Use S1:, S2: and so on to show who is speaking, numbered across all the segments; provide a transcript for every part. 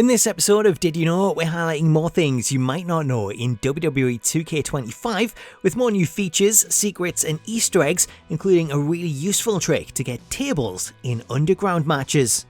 S1: In this episode of Did You Know, we're highlighting more things you might not know in WWE 2K25 with more new features, secrets and Easter eggs, including a really useful trick to get tables in underground matches.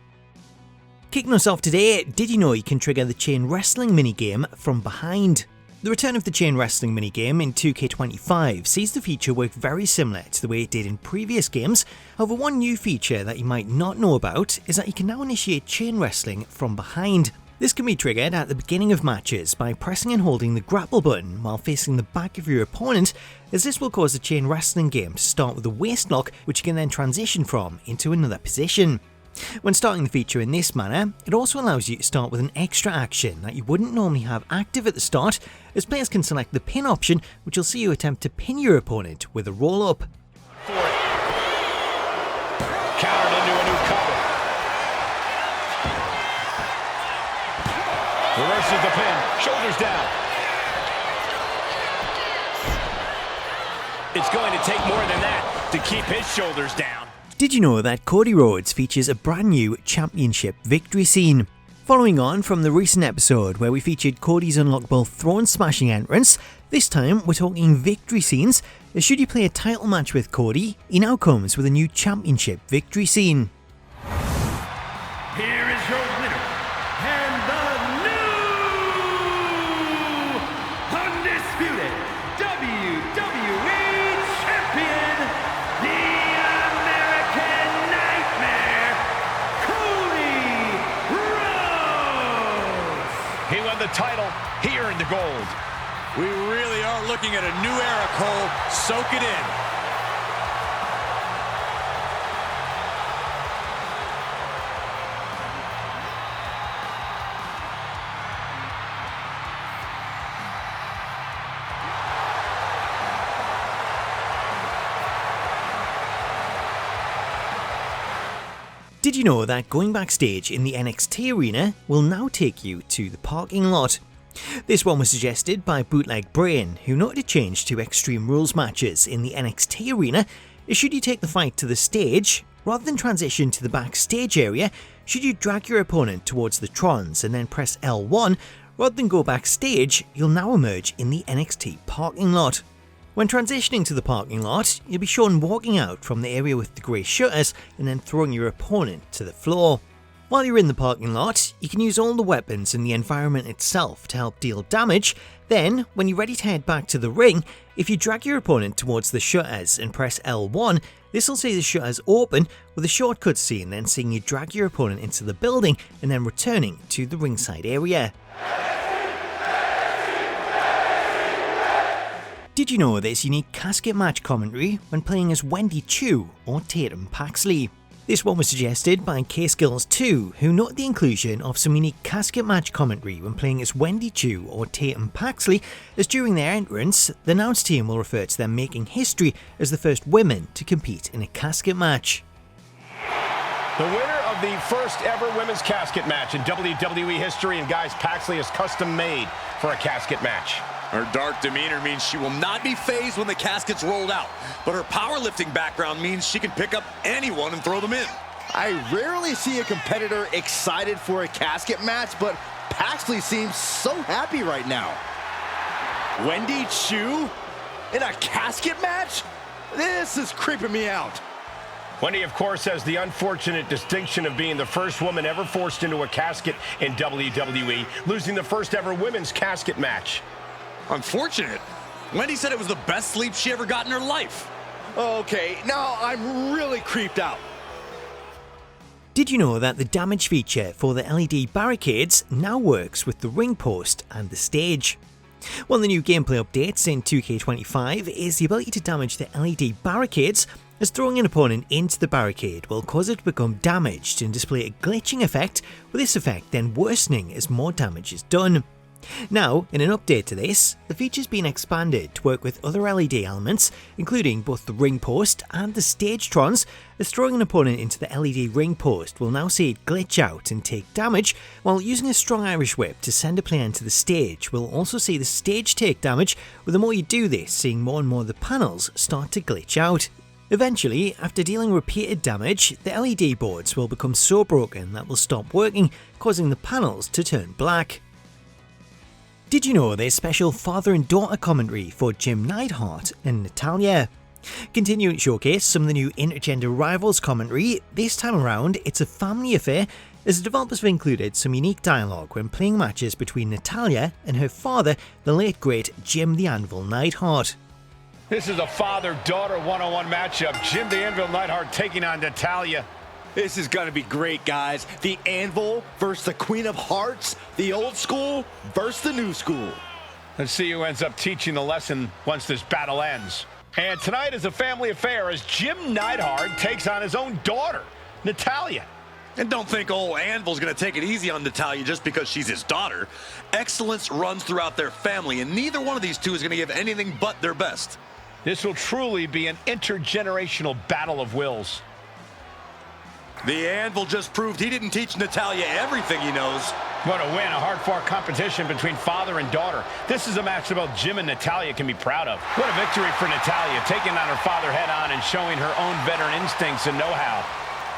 S1: Kicking us off today, did you know you can trigger the chain wrestling minigame from behind? The return of the chain wrestling minigame in 2K25 sees the feature work very similar to the way it did in previous games. However, one new feature that you might not know about is that you can now initiate chain wrestling from behind. This can be triggered at the beginning of matches by pressing and holding the grapple button while facing the back of your opponent, as this will cause the chain wrestling game to start with a waist lock, which you can then transition from into another position. When starting the feature in this manner, it also allows you to start with an extra action that you wouldn't normally have active at the start, as players can select the pin option, which will see you attempt to pin your opponent with a roll-up.
S2: Countered into a new cover. Reverses the pin, shoulders down. It's going to take more than that to keep his shoulders down.
S1: Did you know that Cody Rhodes features a brand new championship victory scene? Following on from the recent episode where we featured Cody's unlockable throne smashing entrance, this time we're talking victory scenes, as should you play a title match with Cody, he now comes with a new championship victory scene.
S3: Here is your winner, and the new undisputed WWE Champion, the American Nightmare, Cody Rhodes!
S2: He won the title, he earned the gold.
S4: We really are looking at a new era, Cole. Soak it in.
S1: Did you know that going backstage in the NXT arena will now take you to the parking lot? This one was suggested by Bootleg Brain, who noted a change to Extreme Rules matches in the NXT arena is should you take the fight to the stage, rather than transition to the backstage area, should you drag your opponent towards the Trons and then press L1, rather than go backstage, you'll now emerge in the NXT parking lot. When transitioning to the parking lot, you'll be shown walking out from the area with the grey shutters and then throwing your opponent to the floor. While you're in the parking lot, you can use all the weapons in the environment itself to help deal damage. Then, when you're ready to head back to the ring, if you drag your opponent towards the shutters and press L1, this will see the shutters open with a short cutscene then seeing you drag your opponent into the building and then returning to the ringside area. Did you know there's unique casket match commentary when playing as Wendy Choo or Tatum Paxley? This one was suggested by KSkills2, who noted the inclusion of some unique casket match commentary when playing as Wendy Choo or Tatum Paxley, as during their entrance, the announce team will refer to them making history as the first women to compete in a casket match.
S2: The winner of the first ever women's casket match in WWE history, and guys, Paxley is custom made for a casket match.
S4: Her dark demeanor means she will not be fazed when the casket's rolled out, but her powerlifting background means she can pick up anyone and throw them in.
S5: I rarely see a competitor excited for a casket match, but Paxley seems so happy right now. Wendy Choo in a casket match? This is creeping me out.
S2: Wendy, of course, has the unfortunate distinction of being the first woman ever forced into a casket in WWE, losing the first ever women's casket match.
S4: Unfortunate. Wendy said it was the best sleep she ever got in her life.
S5: Okay, now I'm really creeped out.
S1: Did you know that the damage feature for the LED barricades now works with the ring post and the stage? One of the new gameplay updates in 2K25 is the ability to damage the LED barricades, as throwing an opponent into the barricade will cause it to become damaged and display a glitching effect, with this effect then worsening as more damage is done. Now, in an update to this, the feature's been expanded to work with other LED elements, including both the ring post and the stage trons, as throwing an opponent into the LED ring post will now see it glitch out and take damage, while using a strong Irish whip to send a player into the stage will also see the stage take damage, with the more you do this, seeing more and more of the panels start to glitch out. Eventually, after dealing repeated damage, the LED boards will become so broken that will stop working, causing the panels to turn black. Did you know there's special father and daughter commentary for Jim Neidhart and Natalya? Continuing to showcase some of the new intergender rivals commentary, this time around it's a family affair, as the developers have included some unique dialogue when playing matches between Natalya and her father, the late great Jim the Anvil Neidhart.
S2: This is a father-daughter one-on-one matchup. Jim the Anvil Neidhart taking on Natalya.
S5: This is gonna be great, guys. The Anvil versus the Queen of Hearts. The old school versus the new school.
S2: Let's see who ends up teaching the lesson once this battle ends. And tonight is a family affair as Jim Neidhart takes on his own daughter, Natalya.
S4: And don't think old Anvil's going to take it easy on Natalya just because she's his daughter. Excellence runs throughout their family, and neither one of these two is going to give anything but their best.
S2: This will truly be an intergenerational battle of wills.
S4: The Anvil just proved he didn't teach Natalya everything he knows.
S2: What a win, a hard-fought competition between father and daughter. This is a match that both Jim and Natalya can be proud of. What a victory for Natalya, taking on her father head-on and showing her own veteran instincts and know-how.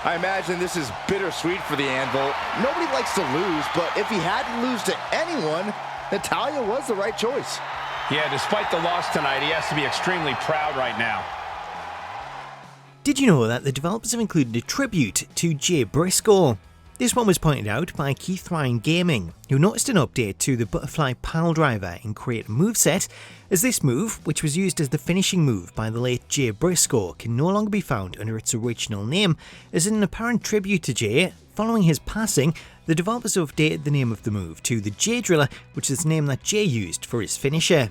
S5: I imagine this is bittersweet for the Anvil. Nobody likes to lose, but if he had to lose to anyone, Natalya was the right choice.
S2: Yeah, despite the loss tonight, he has to be extremely proud right now.
S1: Did you know that the developers have included a tribute to Jay Briscoe? This one was pointed out by Keith Ryan Gaming, who noticed an update to the Butterfly Pile Driver in Create Moveset, as this move, which was used as the finishing move by the late Jay Briscoe, can no longer be found under its original name. As an apparent tribute to Jay, following his passing, the developers have updated the name of the move to the Jay Driller, which is the name that Jay used for his finisher.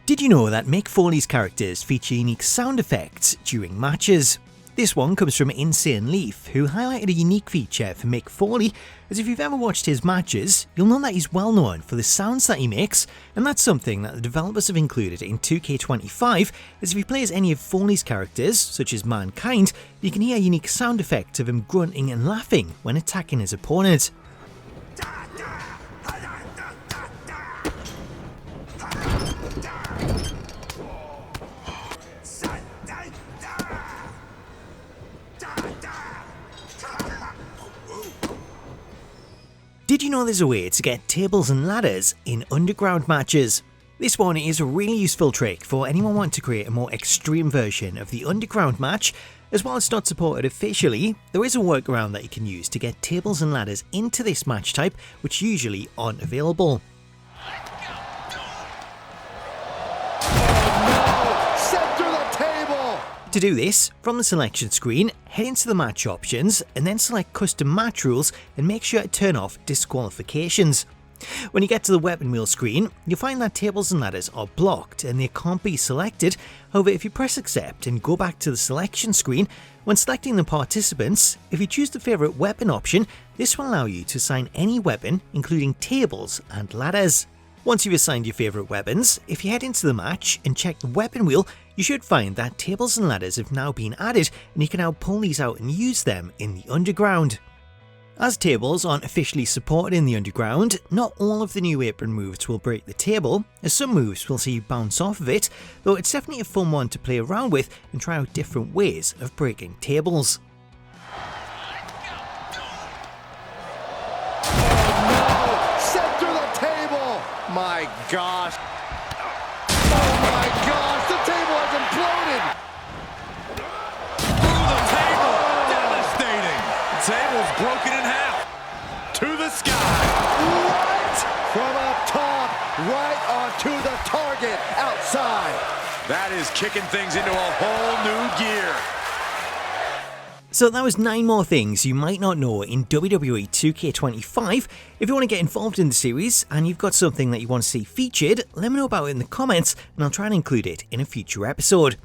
S1: Did you know that Mick Foley's characters feature unique sound effects during matches? This one comes from Insane Leaf, who highlighted a unique feature for Mick Foley, as if you've ever watched his matches, you'll know that he's well known for the sounds that he makes, and that's something that the developers have included in 2K25, as if he plays any of Foley's characters, such as Mankind, you can hear a unique sound effect of him grunting and laughing when attacking his opponent. Did you know there's a way to get tables and ladders in underground matches? This one is a really useful trick for anyone wanting to create a more extreme version of the underground match. As while it's not supported officially, there is a workaround that you can use to get tables and ladders into this match type, which usually aren't available. To do this, from the selection screen, head into the match options and then select custom match rules and make sure to turn off disqualifications. When you get to the weapon wheel screen, you'll find that tables and ladders are blocked and they can't be selected. However, if you press accept and go back to the selection screen, when selecting the participants, if you choose the favourite weapon option, this will allow you to assign any weapon, including tables and ladders. Once you've assigned your favourite weapons, if you head into the match and check the weapon wheel, you should find that tables and ladders have now been added and you can now pull these out and use them in the underground. As tables aren't officially supported in the underground, not all of the new apron moves will break the table, as some moves will see you bounce off of it, though it's definitely a fun one to play around with and try out different ways of breaking tables.
S5: My gosh. Oh my gosh, the table has imploded.
S4: Through the table. Devastating. The table's broken in half. To the sky.
S5: What? From up top, right onto the target outside.
S4: That is kicking things into a whole new gear.
S1: So that was 9 more things you might not know in WWE 2K25. If you want to get involved in the series and you've got something that you want to see featured, let me know about it in the comments and I'll try and include it in a future episode.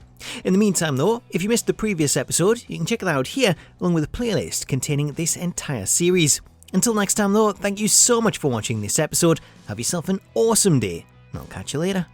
S1: In the meantime though, if you missed the previous episode, you can check it out here along with a playlist containing this entire series. Until next time though, thank you so much for watching this episode, have yourself an awesome day, and I'll catch you later.